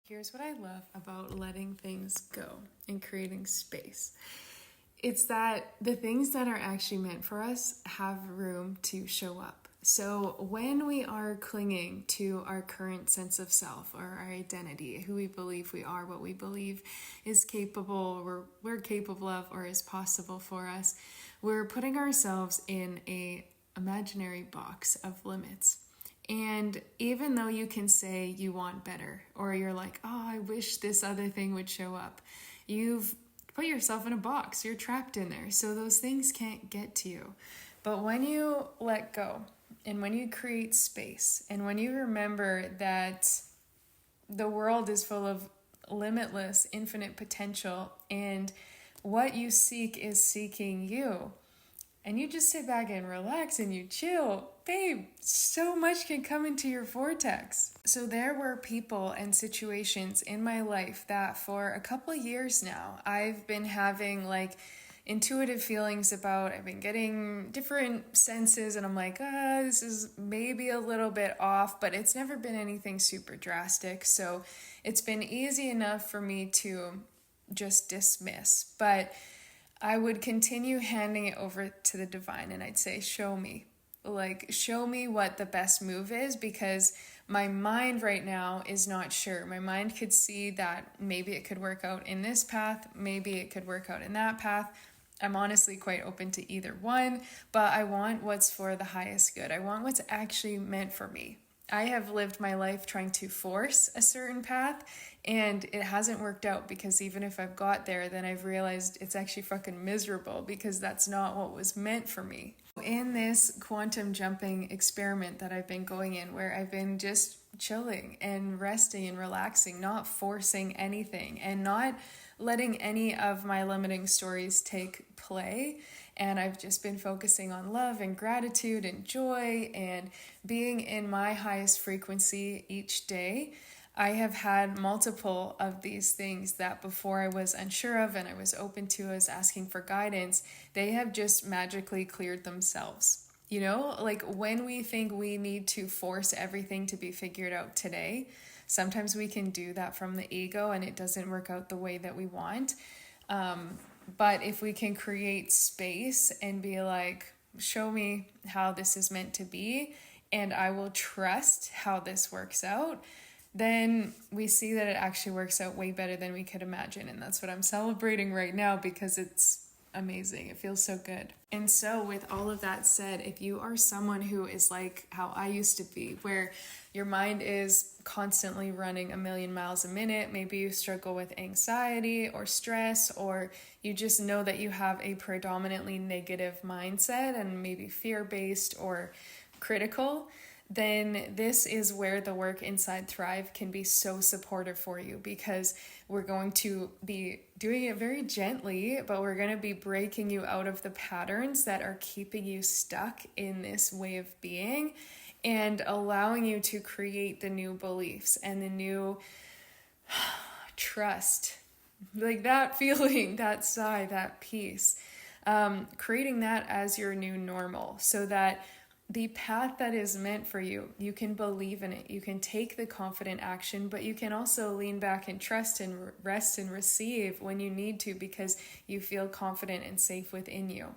Here's what I love about letting things go and creating space. It's that the things that are actually meant for us have room to show up. So when we are clinging to our current sense of self or our identity, who we believe we are, what we believe is capable, or we're capable of, or is possible for us, we're putting ourselves in an imaginary box of limits. And even though you can say you want better, or you're like, oh, I wish this other thing would show up, you've put yourself in a box. You're trapped in there. So those things can't get to you. But when you let go, and when you create space, and when you remember that the world is full of limitless, infinite potential, and what you seek is seeking you, and you just sit back and relax and you chill, babe, so much can come into your vortex. So there were people and situations in my life that for a couple of years now, I've been having intuitive feelings about. I've been getting different senses and I'm like, this is maybe a little bit off, but it's never been anything super drastic. So it's been easy enough for me to just dismiss. But I would continue handing it over to the divine and I'd say, show me what the best move is, because my mind right now is not sure. My mind could see that maybe it could work out in this path, maybe it could work out in that path. I'm honestly quite open to either one, but I want what's for the highest good. I want what's actually meant for me. I have lived my life trying to force a certain path, and it hasn't worked out, because even if I've got there, then I've realized it's actually fucking miserable, because that's not what was meant for me. In this quantum jumping experiment that I've been going in, where I've been just chilling and resting and relaxing, not forcing anything and not letting any of my limiting stories take play, and I've just been focusing on love and gratitude and joy and being in my highest frequency each day, I have had multiple of these things that before I was unsure of and I was open to as asking for guidance, they have just magically cleared themselves. You know, like when we think we need to force everything to be figured out today, sometimes we can do that from the ego and it doesn't work out the way that we want. But if we can create space and be like, show me how this is meant to be, and I will trust how this works out, then we see that it actually works out way better than we could imagine. And that's what I'm celebrating right now, because it's amazing. It feels so good. And so with all of that said, if you are someone who is like how I used to be, where your mind is constantly running a million miles a minute, maybe you struggle with anxiety or stress, or you just know that you have a predominantly negative mindset and maybe fear-based or critical, then this is where the work inside Thrive can be so supportive for you, because we're going to be doing it very gently, but we're going to be breaking you out of the patterns that are keeping you stuck in this way of being and allowing you to create the new beliefs and the new trust, like that feeling, that sigh, that peace, creating that as your new normal, so that the path that is meant for you, you can believe in it. You can take the confident action, but you can also lean back and trust and rest and receive when you need to, because you feel confident and safe within you.